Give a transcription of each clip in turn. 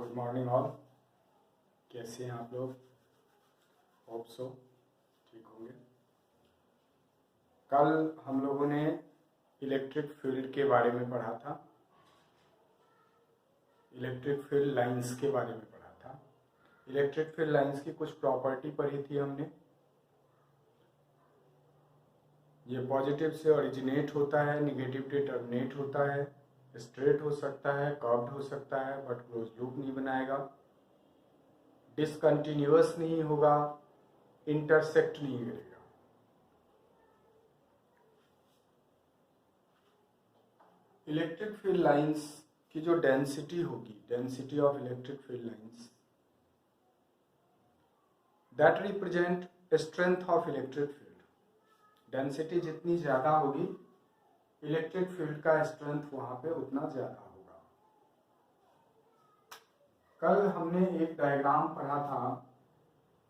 Good morning all. कैसे हैं आप लोग? होप सो ठीक होंगे। कल हम लोगों ने इलेक्ट्रिक फील्ड के बारे में पढ़ा था, इलेक्ट्रिक फील्ड लाइंस के बारे में पढ़ा था। इलेक्ट्रिक फील्ड लाइंस की कुछ प्रॉपर्टी पढ़ी थी हमने। ये पॉजिटिव से ओरिजिनेट होता है, निगेटिव से टर्मिनेट होता है, स्ट्रेट हो सकता है, कर्व्ड हो सकता है, बट क्लोज लूप नहीं बनाएगा, डिसकंटिन्यूअस नहीं होगा, इंटरसेक्ट नहीं करेगा। इलेक्ट्रिक फील्ड लाइंस की जो डेंसिटी होगी, density of electric field lines, that represent strength of electric field. Density जितनी ज्यादा होगी, इलेक्ट्रिक फील्ड का स्ट्रेंथ वहां पे उतना ज्यादा होगा। कल हमने एक डायग्राम पढ़ा था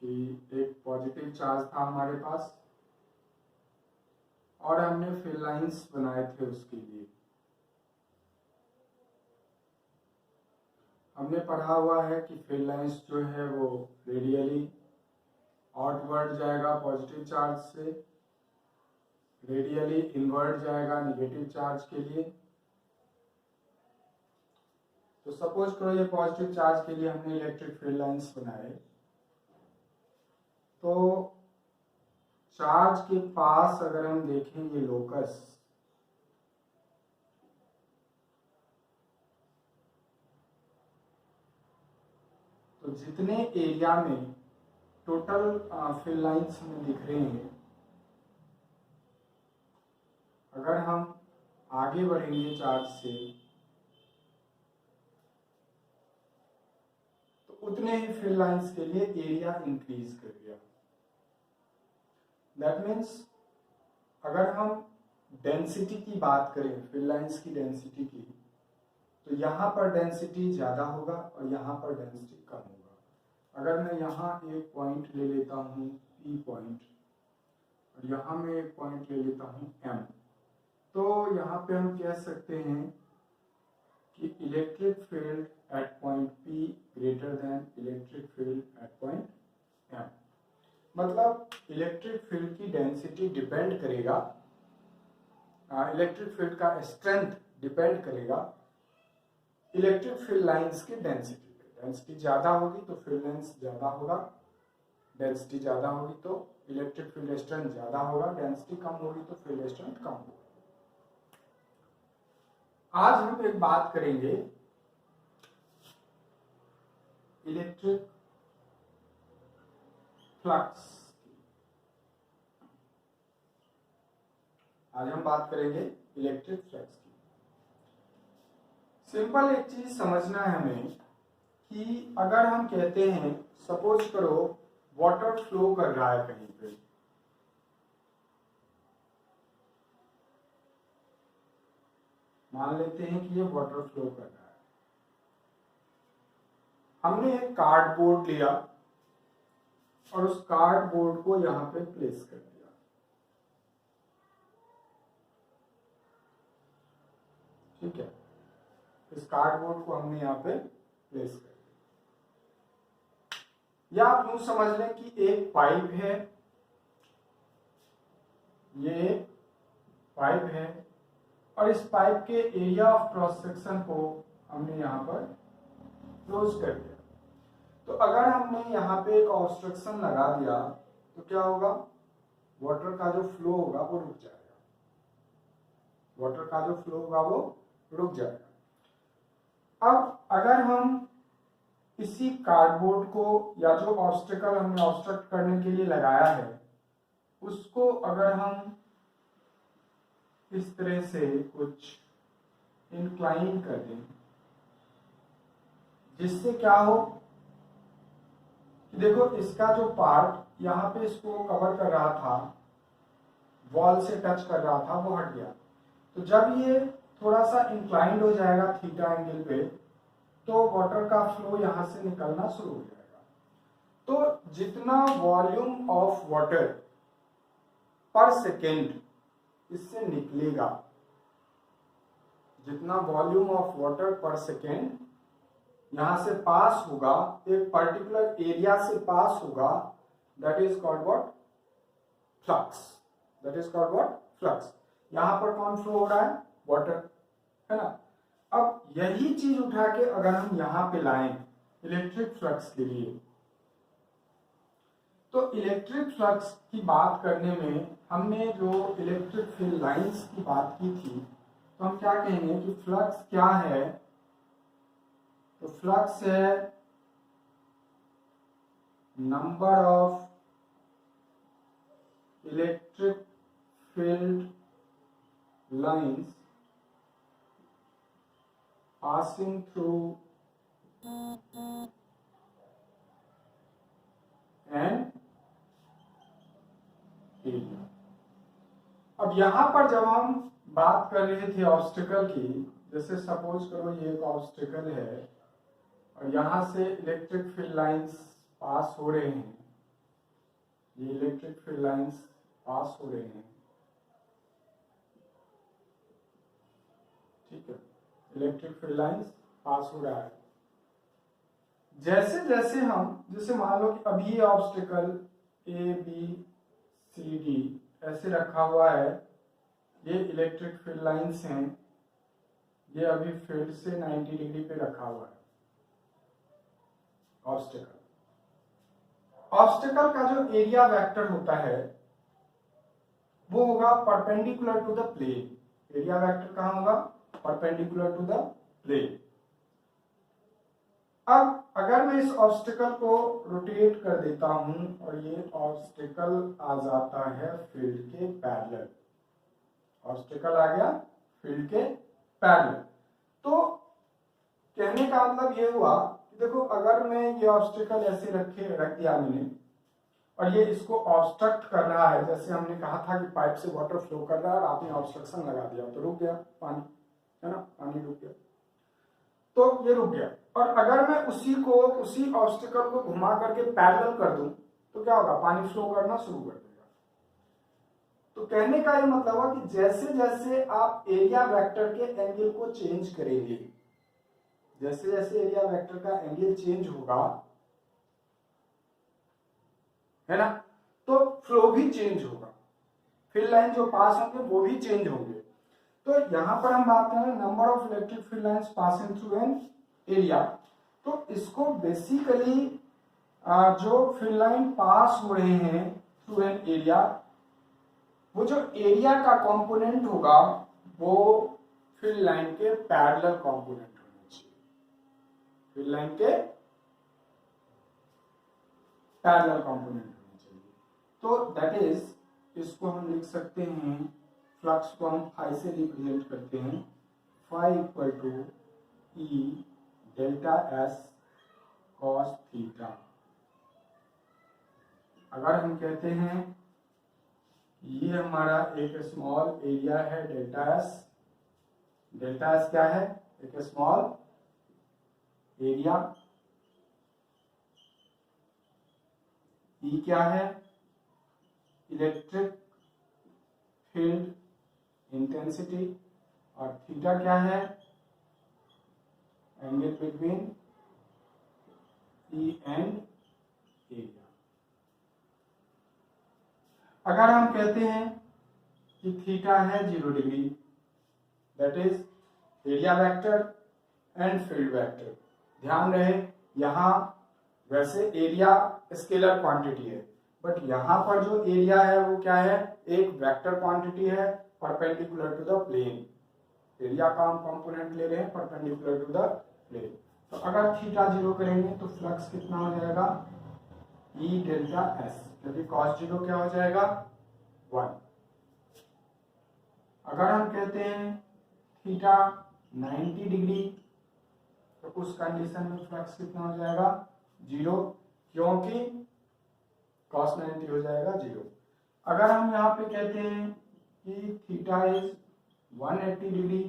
कि एक पॉजिटिव चार्ज था हमारे पास और हमने फील्ड लाइंस बनाए थे उसके लिए। हमने पढ़ा हुआ है कि फील्ड लाइंस जो है वो रेडियली आउटवर्ड जाएगा पॉजिटिव चार्ज से, रेडियली इनवर्ड जाएगा नेगेटिव चार्ज के लिए। तो सपोज करो ये पॉजिटिव चार्ज के लिए हमने इलेक्ट्रिक फील्ड लाइंस बनाए, तो चार्ज के पास अगर हम देखें ये लोकस, तो जितने एरिया में टोटल फील्ड लाइंस हमें दिख रहे हैं, अगर हम आगे बढ़ेंगे चार्ज से तो उतने ही फील्ड लाइंस के लिए एरिया इंक्रीज कर गया। दैट मीन्स अगर हम डेंसिटी की बात करें, फील्ड लाइंस की डेंसिटी की, तो यहाँ पर डेंसिटी ज्यादा होगा और यहाँ पर डेंसिटी कम होगा। अगर मैं यहाँ एक पॉइंट ले लेता हूँ P पॉइंट और यहाँ मैं एक पॉइंट ले लेता हूँ M, तो यहाँ पे हम कह सकते हैं कि electric field at point P greater than electric field at point M। मतलब इलेक्ट्रिक फील्ड की डेंसिटी डिपेंड करेगा, इलेक्ट्रिक फील्ड का स्ट्रेंथ डिपेंड करेगा इलेक्ट्रिक फील्ड लाइंस की डेंसिटी पे। डेंसिटी ज्यादा होगी तो फील्ड लाइंस ज्यादा होगा, डेंसिटी ज्यादा होगी तो इलेक्ट्रिक फील्ड स्ट्रेंथ ज्यादा होगा, डेंसिटी कम होगी तो फील्ड स्ट्रेंथ कम होगा। आज हम एक बात करेंगे इलेक्ट्रिक फ्लक्स। आज हम बात करेंगे इलेक्ट्रिक फ्लक्स की। सिंपल एक चीज समझना है हमें कि अगर हम कहते हैं, सपोज करो वाटर फ्लो कर रहा है कहीं पे, मान लेते हैं कि ये वाटर फ्लो कर रहा है। हमने एक कार्डबोर्ड लिया और उस कार्डबोर्ड को यहां पे प्लेस कर दिया। ठीक है, इस कार्डबोर्ड को हमने यहाँ पे प्लेस कर दिया। या आप यूं समझ लें कि एक पाइप है, ये पाइप है और इस पाइप के एरिया ऑफ क्रॉस सेक्शन को हमने यहाँ पर क्लोज कर दिया। तो अगर हमने यहाँ पे एक ऑब्स्ट्रक्शन लगा दिया तो क्या होगा, वाटर का जो फ्लो होगा वो रुक जाएगा, वाटर का जो फ्लो होगा वो रुक जाएगा। अब अगर हम इसी कार्डबोर्ड को या जो ऑब्स्टेकल हमने ऑब्स्ट्रक्ट करने के लिए लगाया है उसको अगर हम इस तरह से कुछ इंक्लाइन कर दें, जिससे क्या हो कि देखो इसका जो पार्ट यहाँ पे इसको कवर कर रहा था, वॉल से टच कर रहा था, वो हट गया। तो जब ये थोड़ा सा इंक्लाइंड हो जाएगा थीटा एंगल पे, तो वाटर का फ्लो यहां से निकलना शुरू हो जाएगा। तो जितना वॉल्यूम ऑफ वाटर पर सेकेंड इससे निकलेगा, जितना वॉल्यूम ऑफ वाटर पर सेकेंड यहां से पास होगा, एक पर्टिकुलर एरिया से पास होगा, that is called what? Flux. That is called what? Flux. यहां पर कौन फ्लो हो रहा है? वाटर, है ना। अब यही चीज उठा के अगर हम यहां पे लाएं इलेक्ट्रिक फ्लक्स के लिए, तो इलेक्ट्रिक फ्लक्स की बात करने में हमने जो इलेक्ट्रिक फील्ड लाइंस की बात की थी, तो हम क्या कहेंगे कि फ्लक्स क्या है? तो फ्लक्स है number of electric field lines passing through an area। अब यहां पर जब हम बात कर रहे थे ऑब्स्टिकल की, जैसे सपोज करो ये एक ऑब्स्टिकल है और यहां से इलेक्ट्रिक फील्ड लाइंस पास हो रहे हैं, ये इलेक्ट्रिक फील्ड लाइंस पास हो रहे हैं, ठीक है, इलेक्ट्रिक फील्ड लाइंस पास हो रहा है। जैसे जैसे हम, जैसे मान लो कि अभी ये obstacle A B C D ऐसे रखा हुआ है, ये इलेक्ट्रिक फील्ड लाइंस हैं, ये अभी फील्ड से 90 डिग्री पे रखा हुआ है ऑब्स्टिकल। ऑब्स्टिकल का जो एरिया वेक्टर होता है वो होगा perpendicular to the plane. Area vector कहां होगा? Perpendicular to the plane. अब अगर मैं इस ऑब्स्टिकल को रोटेट कर देता हूं और ये ऑब्स्टिकल आ जाता है फील्ड के पैरेलल, ऑब्स्टिकल आ गया फील्ड के पैरेलल, तो कहने का मतलब ये हुआ कि देखो अगर मैं ये ऑब्स्टिकल ऐसे रख दिया मैंने और ये इसको ऑब्स्ट्रक्ट कर रहा है, जैसे हमने कहा था कि पाइप से वाटर फ्लो कर रहा है और आपने ऑब्स्ट्रक्शन लगा दिया तो रुक गया पानी, है ना, पानी रुक गया, तो ये रुक गया। और अगर मैं उसी ऑब्स्टिकल को घुमा करके पैरेलल कर दूं तो क्या होगा? पानी फ्लो करना शुरू कर देगा। तो कहने का ये मतलब हुआ कि जैसे जैसे आप एरिया वेक्टर के एंगल को चेंज करेंगे, जैसे जैसे एरिया वेक्टर का एंगल चेंज होगा, है ना, तो फ्लो भी चेंज होगा, फील्ड लाइन जो पास होंगे वो भी चेंज होंगे। तो यहां पर हम बात कर रहे हैं number of electric field lines passing through an area. तो इसको बेसिकली जो फील्ड लाइन पास हो रहे हैं थ्रू एन एरिया, वो जो एरिया का कंपोनेंट होगा वो फील्ड लाइन के पैरेलल कंपोनेंट होना चाहिए, फील्ड लाइन के पैरेलल कंपोनेंट होना चाहिए। तो दैट इज, इसको हम लिख सकते हैं, फ्लक्स को हम फाई से रिप्रेजेंट करते हैं, phi equal to E delta S cos theta. अगर हम कहते हैं ये हमारा एक स्मॉल एरिया है डेल्टा एस, डेल्टा एस क्या है? एक स्मॉल एरिया, ई क्या है? इलेक्ट्रिक फील्ड इंटेंसिटी, और थीटा क्या है? Angle between E and area. अगर हम कहते हैं कि थीटा है 0 degree, that is area vector and field vector. ध्यान रहे यहां वैसे एरिया स्केलर क्वांटिटी है, बट यहां पर जो एरिया है वो क्या है? एक वेक्टर क्वांटिटी है perpendicular to the plane. Area का हम कंपोनेंट ले रहे हैं परपेंडिकुलर टू द प्लेन। तो अगर थीटा 0 करेंगे तो फ्लक्स कितना हो जाएगा? ई डेल्टा एस, क्योंकि कॉस 0 क्या हो जाएगा? 1। अगर हम कहते हैं थीटा 90 डिग्री, तो उस कंडीशन में फ्लक्स कितना हो जाएगा? 0, क्योंकि cos 90 हो जाएगा 0। अगर हम यहाँ पे कहते हैं कि थीटा इज 180 डिग्री,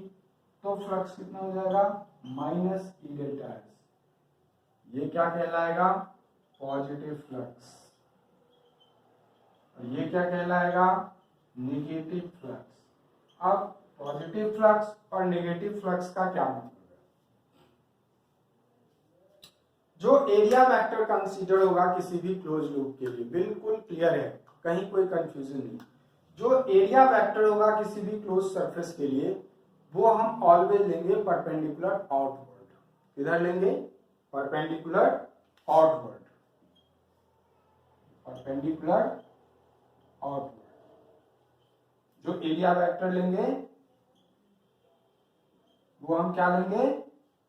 तो फ्लक्स कितना हो जाएगा? माइनस ई डेल्टा एस। ये क्या कहलाएगा? Positive flux. और ये क्या कहलाएगा? Negative flux. अब पॉजिटिव फ्लक्स और नेगेटिव फ्लक्स का क्या मतलब है? जो एरिया वेक्टर कंसीडर होगा किसी भी क्लोज लूप के लिए, बिल्कुल क्लियर है, कहीं कोई कंफ्यूजन नहीं। जो एरिया वेक्टर होगा किसी भी क्लोज सरफेस के लिए वो हम ऑलवेज लेंगे परपेंडिकुलर आउटवर्ड। इधर लेंगे परपेंडिकुलर आउटवर्ड, परपेंडिकुलर आउटवर्ड। जो एरिया वेक्टर लेंगे वो हम क्या लेंगे,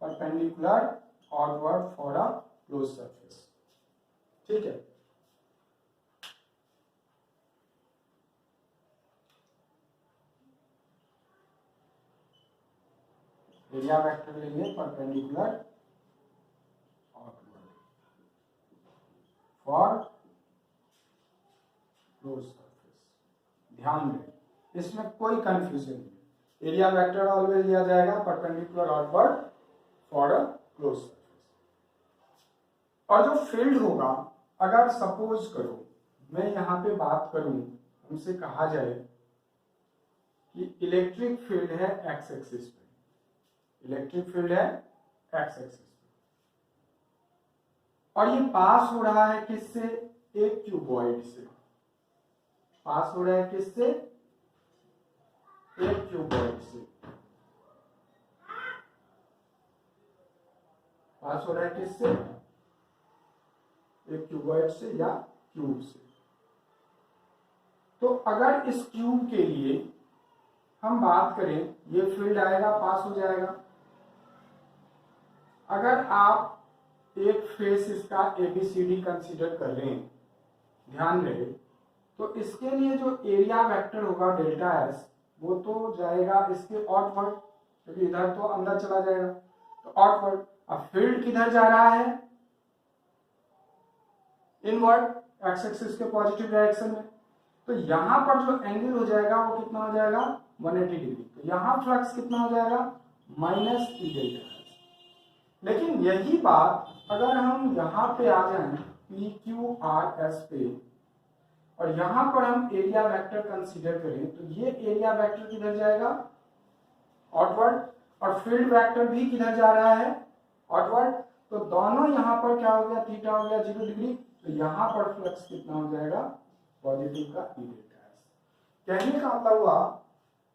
perpendicular outward for a close surface. ठीक है, एरिया वेक्टर लेंगे perpendicular outward for close surface. ध्यान दें, इसमें कोई कंफ्यूजन नहीं। एरिया वेक्टर ऑलवेज लिया जाएगा perpendicular outward for a close surface. और जो फील्ड होगा, अगर सपोज करो मैं यहां पे बात करूं, हमसे कहा जाए कि इलेक्ट्रिक फील्ड है एक्स एक्सिस पे, इलेक्ट्रिक फील्ड है एक्स एक्सिस पे, और ये पास हो रहा है किससे, एक क्यूबॉइड से पास हो रहा है, किससे, एक क्यूबॉइड से पास हो रहा है, किससे, एक क्यूबॉइड से या क्यूब से। तो अगर इस क्यूब के लिए हम बात करें, ये फील्ड आएगा, पास हो जाएगा। अगर आप एक फेस इसका ABCD कंसीडर कर रहे हैं, ध्यान रहे, तो इसके लिए जो एरिया वेक्टर होगा डेल्टा एस, वो तो जाएगा इसके आउटवर्ड, क्योंकि इधर तो अंदर चला जाएगा, तो आउटवर्ड। अब फील्ड किधर जा रहा है, इनवर्ड, एक्स एक्सिस के पॉजिटिव डायरेक्शन में। तो यहां पर जो एंगल हो जाएगा वो कितना हो जाएगा, 180 डिग्री। तो यहां फ्लक्स कितना हो जाएगा, माइनस ई डेल्टा एस। लेकिन यही बात अगर हम यहां पे आ जाएं PQRS पे, और यहां पर हम एरिया वेक्टर कंसीडर करें, तो ये एरिया वेक्टर किधर जाएगा, आउटवर्ड, और फील्ड वेक्टर भी किधर जा रहा है, आउटवर्ड। तो दोनों यहां पर क्या हो गया, थीटा हो गया 0 डिग्री। तो यहां पर फ्लक्स कितना हो जाएगा, पॉजिटिव का ई डेल्टा एस। कहने का मतलब हुआ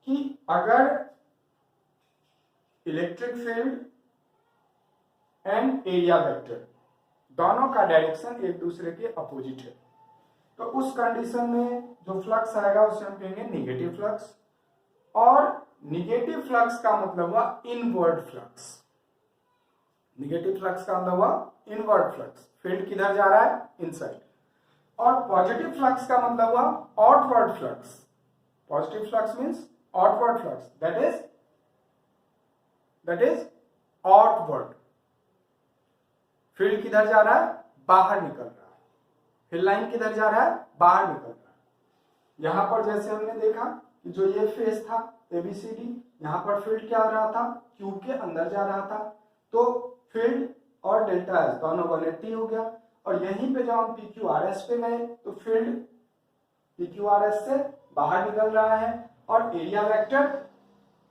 कि अगर electric field and area vector दोनों का डायरेक्शन एक दूसरे के अपोजिट है, तो उस कंडीशन में जो फ्लक्स आएगा उसे हम कहेंगे निगेटिव फ्लक्स। और निगेटिव फ्लक्स का मतलब हुआ इनवर्ड फ्लक्स, निगेटिव फ्लक्स का मतलब हुआ इनवर्ड फ्लक्स, फील्ड किधर जा रहा है, इनसाइड। और पॉजिटिव फ्लक्स का मतलब हुआ outward flux, positive flux means outward flux, that is outward. Field किधर जा रहा है, बाहर निकल रहा है, फील्ड लाइन किधर जा रहा है, बाहर निकल रहा है। यहां पर जैसे हमने देखा कि जो ये फेस था ABCD, यहां पर फील्ड क्या हो रहा था, क्यूब के अंदर जा रहा था, तो फील्ड और डेल्टा एस दोनों 180 हो गया। और यहीं पे जब हम PQRS पे गए तो फील्ड PQRS से बाहर निकल रहा है और एरिया वेक्टर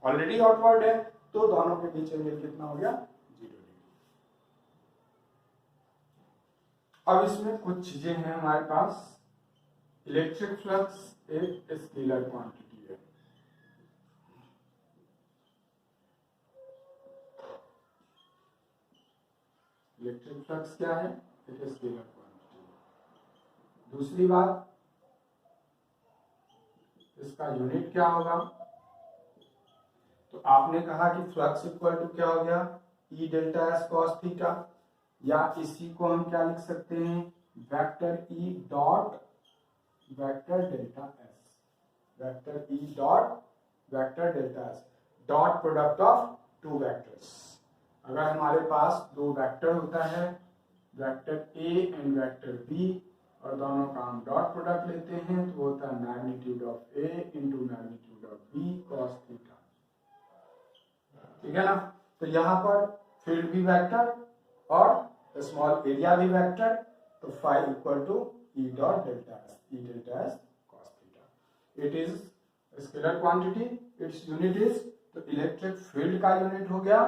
ऑलरेडी आउटवर्ड है, तो दोनों के बीच एंगल कितना हो गया, 0 डिग्री। अब इसमें कुछ चीजें हैं हमारे पास। इलेक्ट्रिक फ्लक्स एक स्केलर क्वांटिटी है, इलेक्ट्रिक फ्लक्स क्या है, एक स्केलर क्वांटिटी। दूसरी बात, इसका यूनिट क्या होगा, तो आपने कहा कि फ्लक्स इक्वल टू क्या हो गया, E delta S cos theta, या इसी को हम क्या लिख सकते हैं, vector E dot vector delta S, vector E dot vector delta S, dot product of two vectors. अगर हमारे पास दो वेक्टर होता है, vector A and vector B, और दोनों का हम डॉट प्रोडक्ट लेते हैं, तो होता है magnitude of A into magnitude of B cos theta, ठीक है ना। तो यहाँ पर फील्ड भी वेक्टर और स्मॉल एरिया भी वेक्टर, तो phi equal to E dot delta S, E delta S cos theta. It is scalar quantity, its unit is, तो इलेक्ट्रिक फील्ड का यूनिट हो गया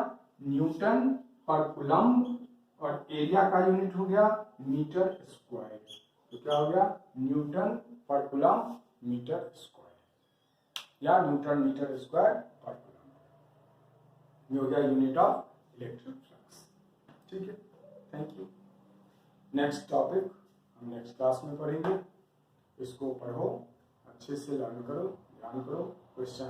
न्यूटन पर कूलम्ब, और एरिया का यूनिट हो गया मीटर स्क्वायर, तो क्या हो गया न्यूटन पर कूलम मीटर स्क्वायर या न्यूटन मीटर स्क्वायर पर कूलम, ये हो गया यूनिट ऑफ इलेक्ट्रिक फ्लक्स। ठीक है, थैंक यू। नेक्स्ट टॉपिक हम नेक्स्ट क्लास में पढ़ेंगे, इसको पढ़ो अच्छे से, लर्न करो, ध्यान करो, क्वेश्चन